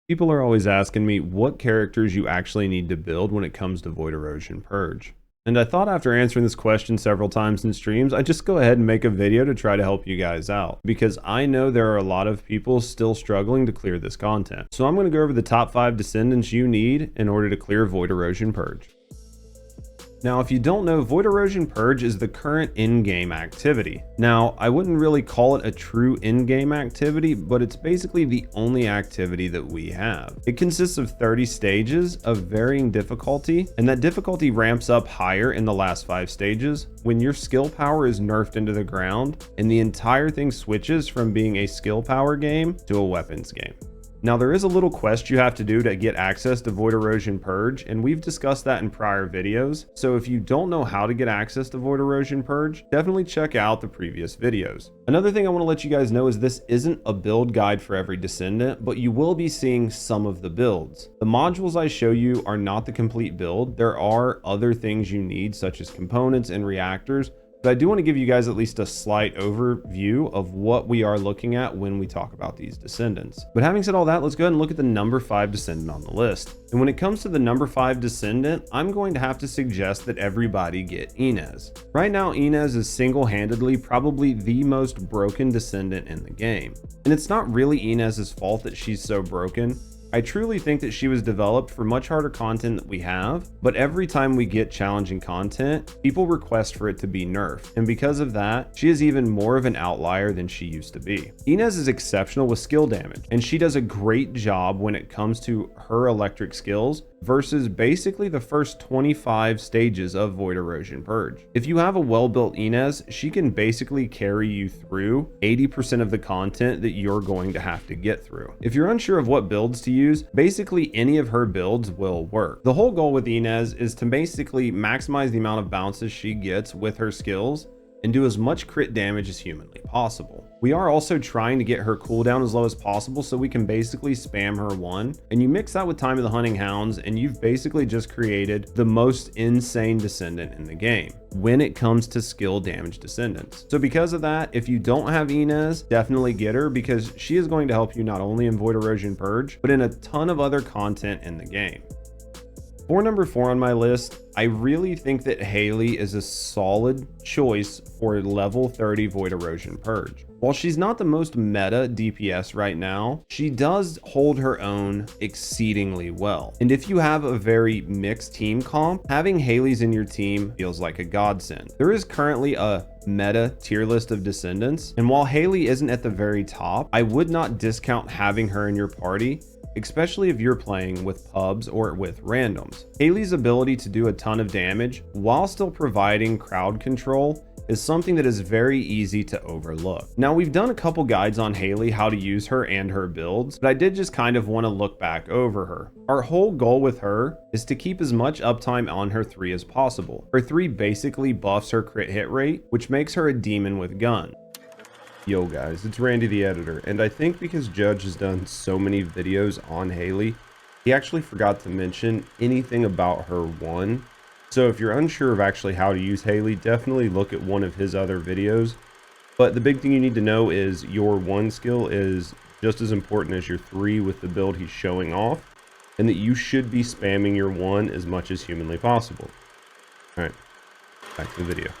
People are always asking me what characters you actually need to build when it comes to Void Erosion Purge. And I thought after answering this question several times in streams, I'd just go ahead and make a video to try to help you guys out, because I know there are a lot of people still struggling to clear this content. So I'm going to go over the top 5 Descendants you need in order to clear Void Erosion Purge. Now, if you don't know, Void Erosion Purge is the current in-game activity. Now, I wouldn't really call it a true in-game activity, but it's basically the only activity that we have. It consists of 30 stages of varying difficulty, and that difficulty ramps up higher in the last 5 stages when your skill power is nerfed into the ground, and the entire thing switches from being a skill power game to a weapons game. Now, there is a little quest you have to do to get access to Void Erosion Purge, and we've discussed that in prior videos. So if you don't know how to get access to Void Erosion Purge, definitely check out the previous videos. Another thing I want to let you guys know is this isn't a build guide for every Descendant, but you will be seeing some of the builds. The modules I show you are not the complete build. There are other things you need, such as components and reactors, but I do want to give you guys at least a slight overview of what we are looking at when we talk about these Descendants. But having said all that, let's go ahead and look at the number 5 Descendant on the list. And when it comes to the number 5 Descendant, I'm going to have to suggest that everybody get Inez. Right now, Inez is single-handedly probably the most broken Descendant in the game. And it's not really Inez's fault that she's so broken. I truly think that she was developed for much harder content that we have, but every time we get challenging content, people request for it to be nerfed, and because of that, she is even more of an outlier than she used to be. Inez is exceptional with skill damage, and she does a great job when it comes to her electric skills versus basically the first 25 stages of Void Erosion Purge. If you have a well-built Inez, she can basically carry you through 80% of the content that you're going to have to get through. If you're unsure of what builds to use, basically any of her builds will work. The whole goal with Inez is to basically maximize the amount of bounces she gets with her skills and do as much crit damage as humanly possible. We are also trying to get her cooldown as low as possible so we can basically spam her one, and you mix that with Time of the Hunting Hounds and you've basically just created the most insane Descendant in the game when it comes to skill damage Descendants. So because of that, if you don't have Inez, definitely get her, because she is going to help you not only in Void Erosion Purge, but in a ton of other content in the game. For number 4 on my list, I really think that Haley is a solid choice for level 30 Void Erosion Purge. While she's not the most meta DPS right now, she does hold her own exceedingly well. And if you have a very mixed team comp, having Haley's in your team feels like a godsend. There is currently a meta tier list of Descendants, and while Haley isn't at the very top, I would not discount having her in your party, especially if you're playing with pubs or with randoms. Haley's ability to do a ton of damage while still providing crowd control is something that is very easy to overlook. Now, we've done a couple guides on Haley, how to use her and her builds, but I did just kind of want to look back over her. Our whole goal with her is to keep as much uptime on her 3 as possible. Her 3 basically buffs her crit hit rate, which makes her a demon with gun. Yo guys, it's Randy the editor, and I think because Judge has done so many videos on Haley, he actually forgot to mention anything about her 1. So if you're unsure of actually how to use Haley, definitely look at one of his other videos. But the big thing you need to know is your 1 skill is just as important as your 3 with the build he's showing off, and that you should be spamming your 1 as much as humanly possible. Alright, back to the video.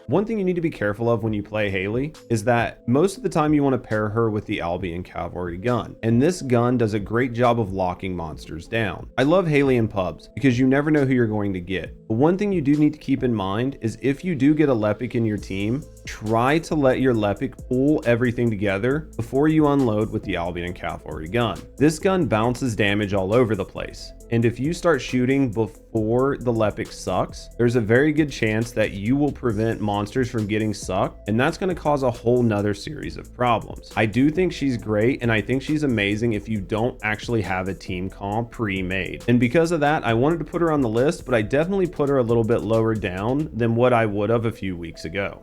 One thing you need to be careful of when you play Haley is that most of the time you want to pair her with the Albion Cavalry gun, and this gun does a great job of locking monsters down. I love Haley in pubs because you never know who you're going to get. But one thing you do need to keep in mind is if you do get a Lepic in your team, try to let your Lepic pull everything together before you unload with the Albion Cavalry gun. This gun bounces damage all over the place, and if you start shooting before the Lepic sucks, there's a very good chance that you will prevent monsters from getting sucked, and that's going to cause a whole nother series of problems. I do think she's great, and I think she's amazing if you don't actually have a team comp pre-made. And because of that, I wanted to put her on the list, but I definitely put her a little bit lower down than what I would have a few weeks ago.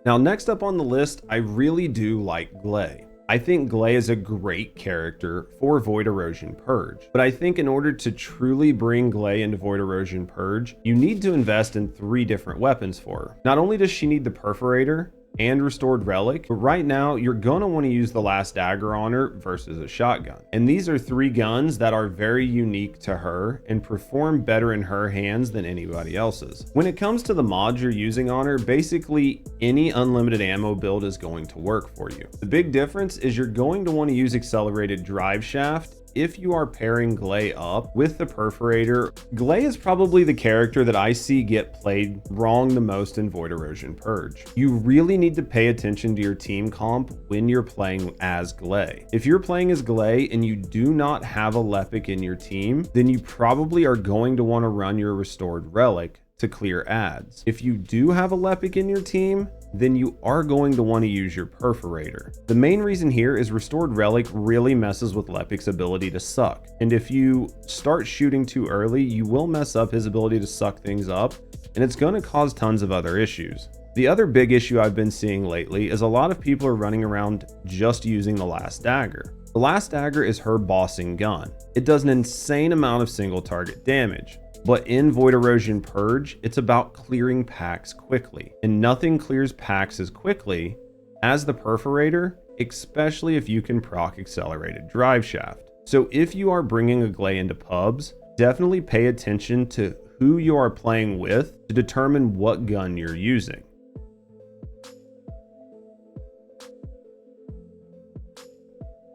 Now, next up on the list, I really do like Glay. I think Glay is a great character for Void Erosion Purge, but I think in order to truly bring Glay into Void Erosion Purge, you need to invest in 3 different weapons for her. Not only does she need the Perforator, and Restored Relic, but right now you're going to want to use the Last Dagger on her versus a shotgun. And these are 3 guns that are very unique to her and perform better in her hands than anybody else's. When it comes to the mods you're using on her, basically any unlimited ammo build is going to work for you. The big difference is you're going to want to use Accelerated Drive Shaft if you are pairing Glay up with the Perforator. Glay is probably the character that I see get played wrong the most in Void Erosion Purge. You really need to pay attention to your team comp when you're playing as Glay. If you're playing as Glay and you do not have a Lepic in your team, then you probably are going to want to run your Restored Relic to clear ads. If you do have a Lepic in your team, then you are going to want to use your Perforator. The main reason here is Restored Relic really messes with Lepic's ability to suck. And if you start shooting too early, you will mess up his ability to suck things up, and it's going to cause tons of other issues. The other big issue I've been seeing lately is a lot of people are running around just using the Last Dagger. The Last Dagger is her bossing gun. It does an insane amount of single target damage. But in Void Erosion Purge, it's about clearing packs quickly. And nothing clears packs as quickly as the Perforator, especially if you can proc Accelerated Drive Shaft. So if you are bringing a Glay into pubs, definitely pay attention to who you are playing with to determine what gun you're using.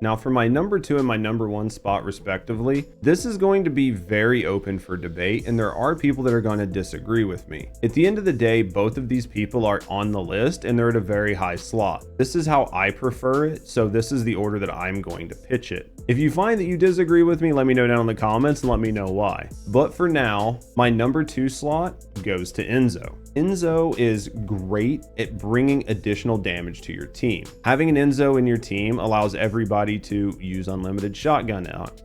Now for my number 2 and my number 1 spot respectively, this is going to be very open for debate, and there are people that are going to disagree with me. At the end of the day, both of these people are on the list and they're at a very high slot. This is how I prefer it, so this is the order that I'm going to pitch it. If you find that you disagree with me, let me know down in the comments and let me know why. But for now, my number 2 slot goes to Enzo. Enzo is great at bringing additional damage to your team. Having an Enzo in your team allows everybody to use unlimited shotgun ammo.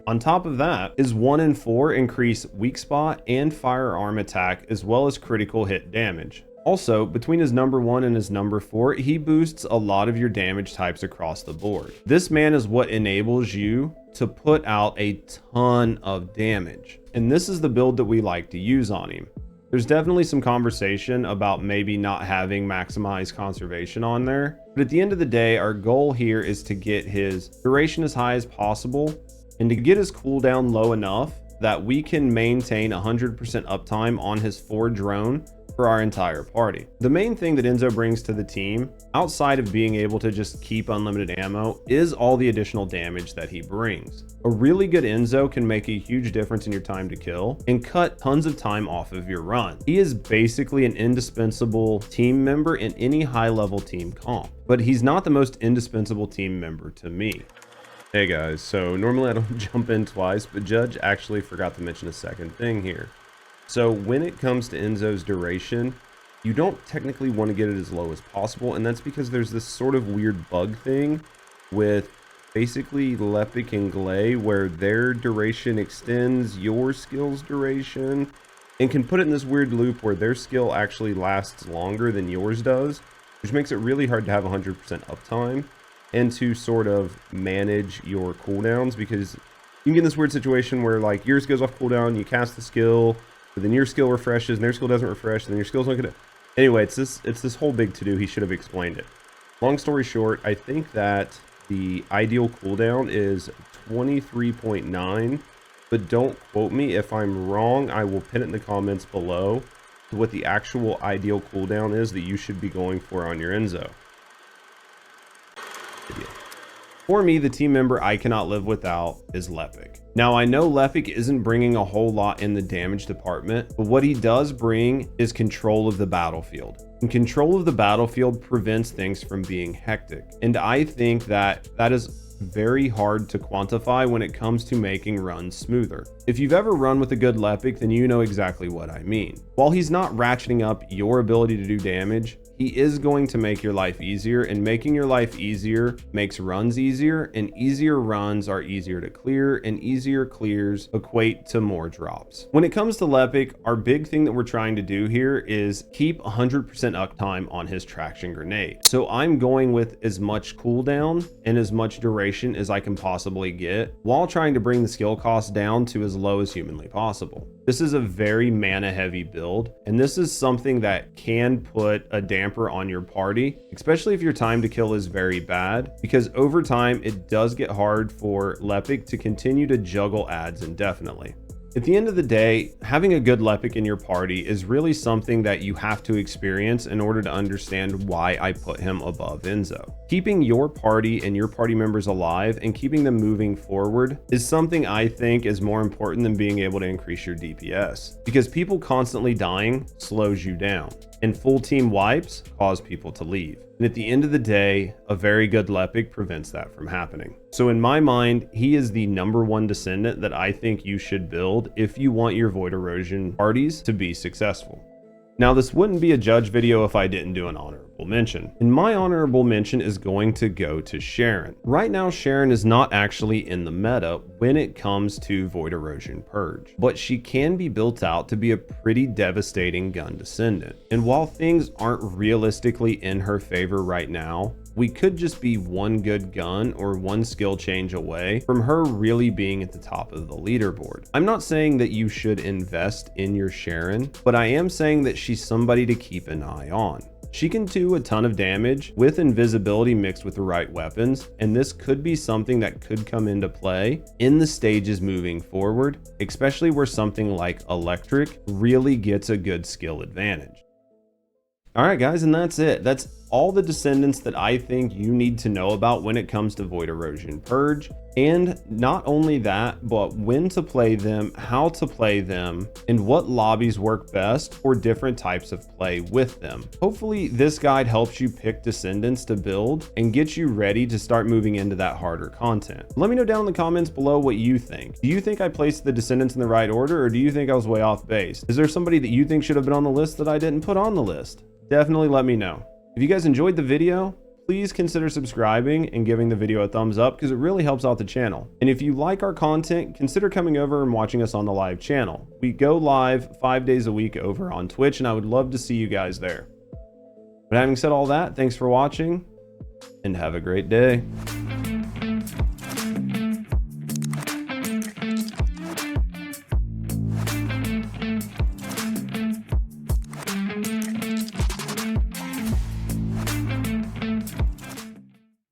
On top of that is 1 in 4 increase weak spot and firearm attack, as well as critical hit damage. Also, between his number 1 and his number 4, he boosts a lot of your damage types across the board. This man is what enables you to put out a ton of damage. And this is the build that we like to use on him. There's definitely some conversation about maybe not having maximized conservation on there. But at the end of the day, our goal here is to get his duration as high as possible and to get his cooldown low enough that we can maintain 100% uptime on his 4 drone for our entire party. The main thing that Enzo brings to the team, outside of being able to just keep unlimited ammo, is all the additional damage that he brings. A really good Enzo can make a huge difference in your time to kill and cut tons of time off of your run. He is basically an indispensable team member in any high-level team comp, but he's not the most indispensable team member to me. Hey guys, so normally I don't jump in twice, but Judge actually forgot to mention a second thing here. So when it comes to Enzo's duration, you don't technically want to get it as low as possible, and that's because there's this sort of weird bug thing with basically Lepic and Glay where their duration extends your skill's duration and can put it in this weird loop where their skill actually lasts longer than yours does, which makes it really hard to have 100% uptime and to sort of manage your cooldowns, because you can get in this weird situation where like yours goes off cooldown, you cast the skill, but then your skill refreshes and their skill doesn't refresh, and then your skill's not gonna... Anyway, it's this whole big to-do. He should have explained it. Long story short, I think that the ideal cooldown is 23.9, but don't quote me. If I'm wrong, I will pin it in the comments below to what the actual ideal cooldown is that you should be going for on your Enzo. For me, the team member I cannot live without is Lepic. Now, I know Lepic isn't bringing a whole lot in the damage department, but what he does bring is control of the battlefield. And control of the battlefield prevents things from being hectic. And I think that that is very hard to quantify when it comes to making runs smoother. If you've ever run with a good Lepic, then you know exactly what I mean. While he's not ratcheting up your ability to do damage, he is going to make your life easier, and making your life easier makes runs easier, and easier runs are easier to clear, and easier clears equate to more drops. When it comes to Lepic, our big thing that we're trying to do here is keep 100% uptime on his traction grenade. So I'm going with as much cooldown and as much duration as I can possibly get, while trying to bring the skill cost down to as low as humanly possible. This is a very mana heavy build, and this is something that can put a damper on your party, especially if your time to kill is very bad, because over time it does get hard for Lepic to continue to juggle adds indefinitely. At the end of the day, having a good Lepic in your party is really something that you have to experience in order to understand why I put him above Enzo. Keeping your party and your party members alive and keeping them moving forward is something I think is more important than being able to increase your DPS, because people constantly dying slows you down, and full team wipes cause people to leave. And at the end of the day, a very good Lepic prevents that from happening. So in my mind, he is the #1 Descendant that I think you should build if you want your Void Erosion parties to be successful. Now, this wouldn't be a judge video if I didn't do an honorable mention. And my honorable mention is going to go to Sharon. Right now, Sharon is not actually in the meta when it comes to Void Erosion Purge, but she can be built out to be a pretty devastating gun descendant. And while things aren't realistically in her favor right now, we could just be one good gun or one skill change away from her really being at the top of the leaderboard. I'm not saying that you should invest in your Sharon, but I am saying that she's somebody to keep an eye on. She can do a ton of damage with invisibility mixed with the right weapons, and this could be something that could come into play in the stages moving forward, especially where something like Electric really gets a good skill advantage. Alright guys, and that's it. That's all the Descendants that I think you need to know about when it comes to Void Erosion Purge. And not only that, but when to play them, how to play them, and what lobbies work best for different types of play with them. Hopefully this guide helps you pick Descendants to build and get you ready to start moving into that harder content. Let me know down in the comments below what you think. Do you think I placed the Descendants in the right order, or do you think I was way off base? Is there somebody that you think should have been on the list that I didn't put on the list? Definitely let me know. If you guys enjoyed the video, please consider subscribing and giving the video a thumbs up, because it really helps out the channel. And if you like our content, consider coming over and watching us on the live channel. We go live 5 days a week over on Twitch, and I would love to see you guys there. But having said all that, thanks for watching, and have a great day.